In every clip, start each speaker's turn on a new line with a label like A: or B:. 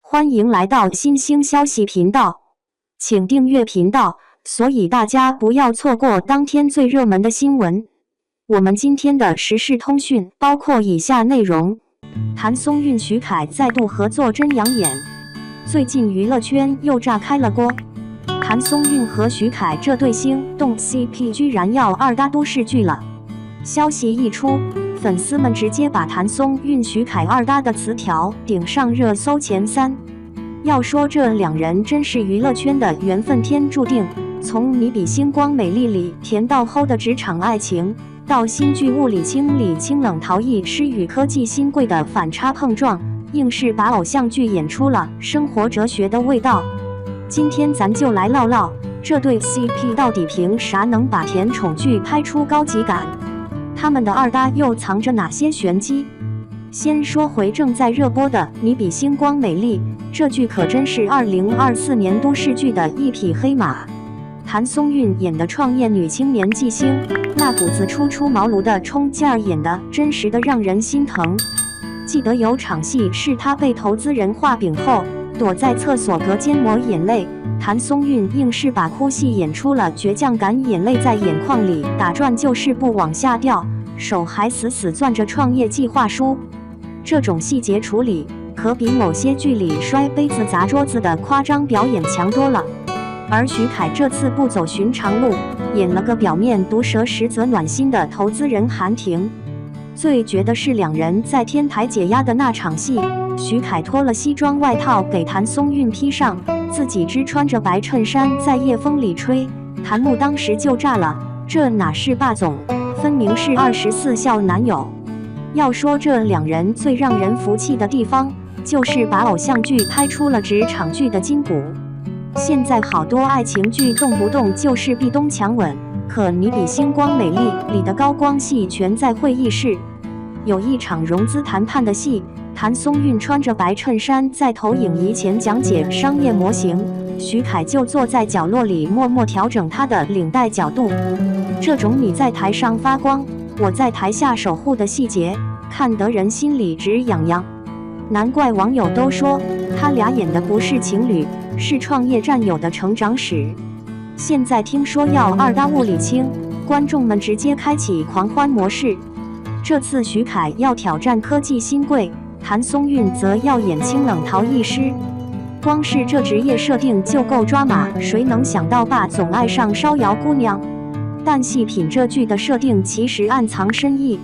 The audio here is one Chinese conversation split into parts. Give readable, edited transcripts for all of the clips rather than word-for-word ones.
A: 欢迎来到新兴消息频道，请订阅频道，所以大家不要错过当天最热门的新闻。我们今天的时事通讯包括以下内容：谭松韵、徐凯再度合作真养眼，最近娱乐圈又炸开了锅。谭松韵和徐凯这对星动 CP 居然要二搭都市剧了。消息一出，粉丝们直接把谭松韵、徐凯二搭的词条顶上热搜前3。要说这两人真是娱乐圈的缘分天注定，从《你比星光美丽》里甜到齁的职场爱情，到新剧《物理清》里清冷陶艺师与科技新贵的反差碰撞，硬是把偶像剧演出了生活哲学的味道。今天咱就来唠唠这对 CP 到底凭啥能把甜宠剧拍出高级感，他们的二搭又藏着哪些玄机？先说回正在热播的《你比星光美丽》，这剧可真是2024年都市剧的一匹黑马。谭松韵演的创业女青年巨星，那股子初茅庐的冲劲儿演的真实的让人心疼。记得有场戏是她被投资人画饼后，躲在厕所隔间抹眼泪，谭松韵硬是把哭戏演出了倔强感，眼泪在眼眶里打转就是不往下掉，手还死死攥着创业计划书。这种细节处理可比某些剧里摔杯子砸桌子的夸张表演强多了。而徐凯这次不走寻常路，演了个表面毒舌实则暖心的投资人韩婷。最绝的是两人在天台解压的那场戏，徐凯脱了西装外套给谭松韵披上，自己只穿着白衬衫在夜风里吹，谭木当时就炸了，这哪是霸总，分明是24孝男友。要说这两人最让人服气的地方，就是把偶像剧拍出了职场剧的筋骨。现在好多爱情剧动不动就是壁咚强吻，可你比星光美丽里的高光戏全在会议室。有一场融资谈判的戏，谭松韵穿着白衬衫在投影仪前讲解商业模型，徐凯就坐在角落里默默调整他的领带角度。这种你在台上发光，我在台下守护的细节，看得人心里直痒痒。难怪网友都说他俩演的不是情侣，是创业战友的成长史。现在听说要二搭物理清，观众们直接开启狂欢模式。这次徐凯要挑战科技新贵，谭松韵则要演清冷陶艺师。光是这职业设定就够抓马，谁能想到霸总爱上烧窑姑娘？但细品这剧的设定其实暗藏深意。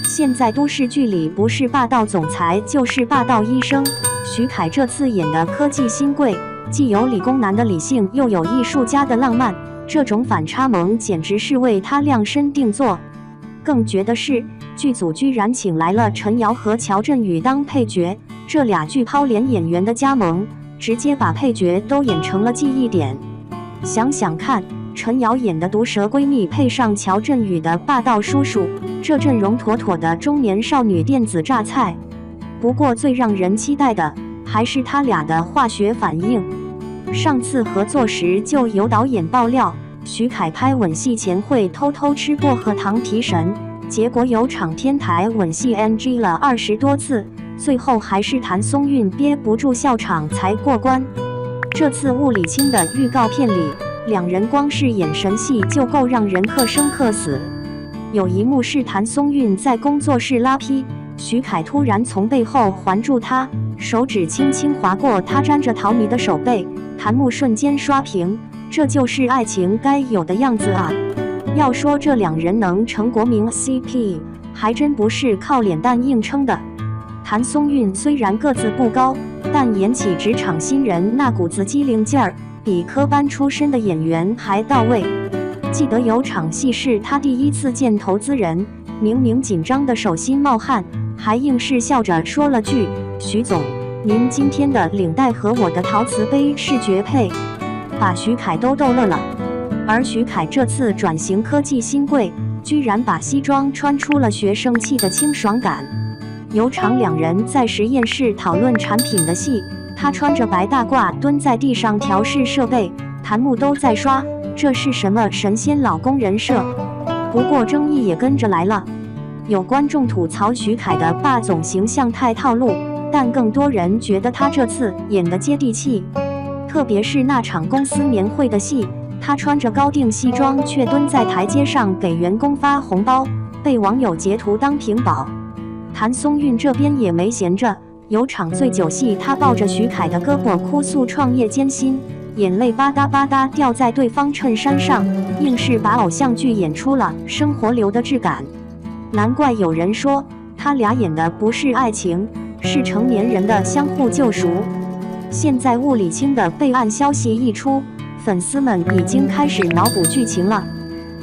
A: 现在都市剧里不是霸道总裁就是霸道医生，徐凯这次演的科技新贵，既有理工男的理性，又有艺术家的浪漫，这种反差萌简直是为他量身定做。更绝的是，剧组居然请来了陈瑶和乔振宇当配角，这俩巨抛脸演员的加盟，直接把配角都演成了记忆点。想想看，陈瑶演的毒舌闺蜜配上乔振宇的霸道叔叔，这阵容妥妥的中年少女电子榨菜。不过最让人期待的还是他俩的化学反应。上次合作时就有导演爆料，徐凯拍吻戏前会偷偷吃薄荷糖提神，结果有场天台吻戏 NG 了20多次，最后还是谭松韵憋不住笑场才过关。这次物理清的预告片里，两人光是眼神戏就够让人刻生克死。有一幕是谭松韵在工作室拉坯，徐凯突然从背后环住她，手指轻轻划过她沾着桃泥的手背，谭木瞬间刷屏，这就是爱情该有的样子啊！要说这两人能成国民 CP， 还真不是靠脸蛋硬撑的。谭松韵虽然个子不高，但演起职场新人那股子机灵劲儿，比科班出身的演员还到位。记得有场戏是他第一次见投资人，明明紧张的手心冒汗，还硬是笑着说了句：“徐总，您今天的领带和我的陶瓷杯是绝配。”把徐凯都逗乐了。而徐凯这次转型科技新贵，居然把西装穿出了学生气的清爽感。有场两人在实验室讨论产品的戏，他穿着白大褂蹲在地上调试设备，谭木都在刷，这是什么神仙老公人设？不过争议也跟着来了，有观众吐槽徐凯的霸总形象太套路，但更多人觉得他这次演得接地气，特别是那场公司年会的戏，他穿着高定西装却蹲在台阶上给员工发红包，被网友截图当屏保。谭松韵这边也没闲着，有场醉酒戏，他抱着徐凯的胳膊哭诉创业艰辛，眼泪吧嗒吧嗒掉在对方衬衫上，硬是把偶像剧演出了生活流的质感。难怪有人说他俩演的不是爱情，是成年人的相互救赎。现在物理清的备案消息一出，粉丝们已经开始脑补剧情了。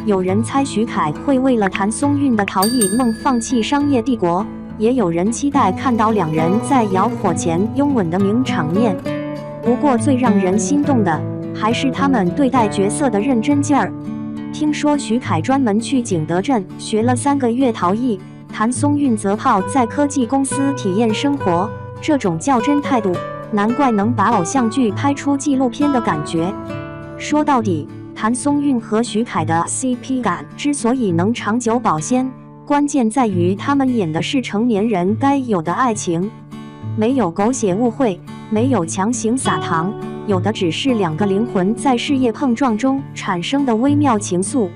A: 有人猜徐凯会为了谭松韵的逃逸梦放弃商业帝国，也有人期待看到两人在窑火前拥吻的名场面。不过最让人心动的还是他们对待角色的认真劲儿。听说徐凯专门去景德镇学了3个月陶艺，谭松韵则泡在科技公司体验生活。这种较真态度，难怪能把偶像剧拍出纪录片的感觉。说到底，谭松韵和徐凯的 CP 感之所以能长久保鲜，关键在于他们演的是成年人该有的爱情，没有狗血误会，没有强行撒糖，有的只是2个灵魂在事业碰撞中产生的微妙情愫。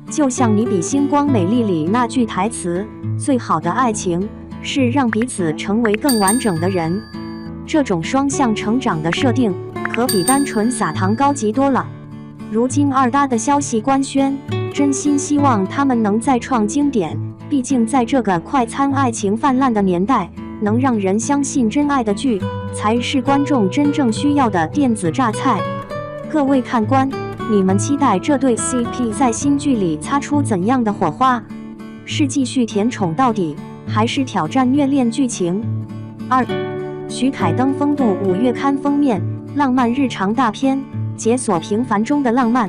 A: 就像《你比星光美丽》里那句台词，最好的爱情是让彼此成为更完整的人。这种双向成长的设定，可比单纯撒糖高级多了。如今二搭的消息官宣，真心希望他们能再创经典，毕竟在这个快餐爱情泛滥的年代，能让人相信真爱的剧，才是观众真正需要的电子榨菜。各位看官，你们期待这对 CP 在新剧里擦出怎样的火花？是继续甜宠到底，还是挑战虐恋剧情？2. 徐凯登风度5月刊封面，浪漫日常大片，解锁平凡中的浪漫。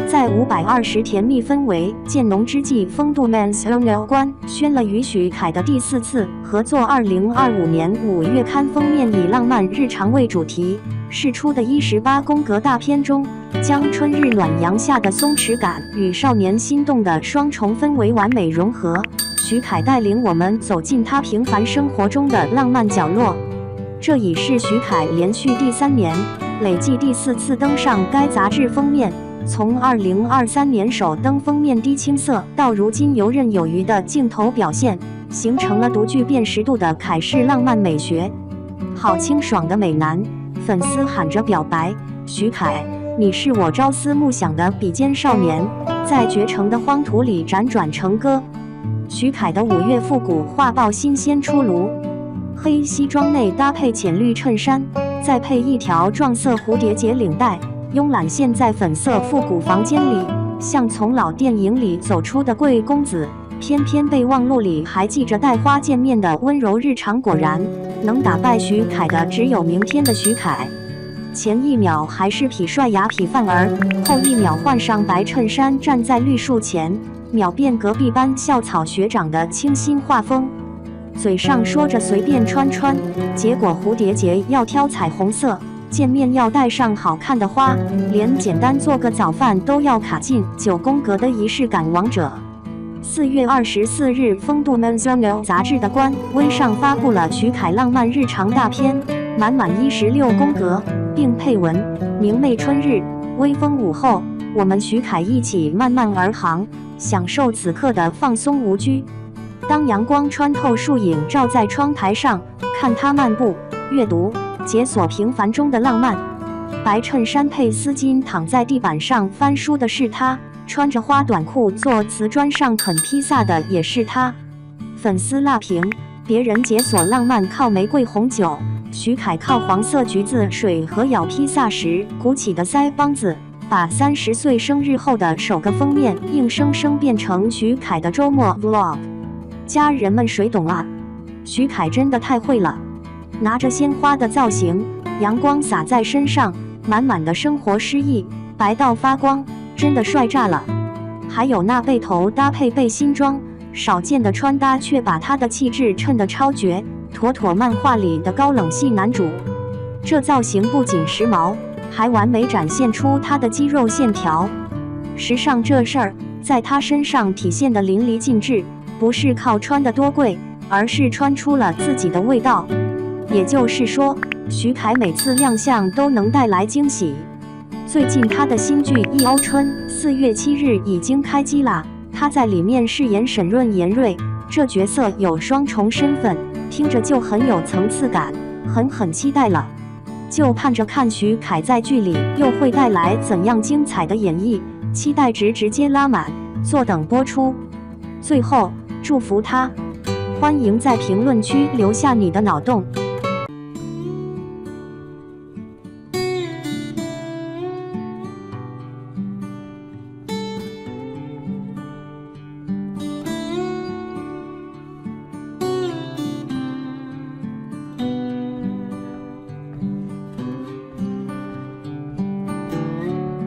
A: 在520甜蜜氛围渐浓之际，风度 Men's Health 官宣了与徐凯的第4次合作。2025年5月刊封面以浪漫日常为主题，释出的18宫格大片中，将春日暖阳下的松弛感与少年心动的双重氛围完美融合。徐凯带领我们走进他平凡生活中的浪漫角落。这已是徐凯连续第3年，累计第4次登上该杂志封面。从2023年首登封面低青涩，到如今游刃有余的镜头表现，形成了独具辨识度的凯式浪漫美学。好清爽的美男，粉丝喊着表白：徐凯，你是我朝思暮想的比肩少年，在绝城的荒土里辗转成歌。徐凯的5月复古画报新鲜出炉，黑西装内搭配浅绿衬衫，再配一条撞色蝴蝶结领带，慵懒现在粉色复古房间里，像从老电影里走出的贵公子。偏偏备忘录里还记着带花见面的温柔日常，果然能打败徐凯的只有明天的徐凯。前1秒还是痞帅牙痞范儿，后1秒换上白衬衫站在绿树前，秒变隔壁班校草学长的清新画风。嘴上说着随便穿穿，结果蝴蝶结要挑彩虹色，见面要带上好看的花，连简单做个早饭都要卡进9宫格的仪式感王者。4月24日，风度 Men's Health 杂志的官微上发布了徐凯浪漫日常大片，满满16宫格，并配文：明媚春日，微风午后，我们徐凯一起慢慢而行，享受此刻的放松无拘。当阳光穿透树影照在窗台上，看他漫步阅读，解锁平凡中的浪漫。白衬衫配丝巾躺在地板上翻书的是他，穿着花短裤坐瓷砖上啃披萨的也是他。粉丝辣评：别人解锁浪漫靠玫瑰红酒，徐凯靠黄色橘子水和咬披萨时鼓起的腮帮子，把30岁生日后的首个封面硬生生变成徐凯的周末 vlog。家人们谁懂啊？徐凯真的太会了，拿着鲜花的造型，阳光洒在身上，满满的生活诗意，白到发光，真的帅炸了。还有那背头搭配背心装，少见的穿搭却把他的气质衬得超绝，妥妥漫画里的高冷系男主。这造型不仅时髦，还完美展现出他的肌肉线条。时尚这事儿，在他身上体现得淋漓尽致，不是靠穿得多贵，而是穿出了自己的味道。也就是说，徐凯每次亮相都能带来惊喜。最近他的新剧《忆欧春》4月7日已经开机啦，他在里面饰演沈润严瑞，这角色有双重身份，听着就很有层次感，很期待了。就盼着看徐凯在剧里又会带来怎样精彩的演绎，期待值直接拉满，坐等播出。最后祝福他，欢迎在评论区留下你的脑洞。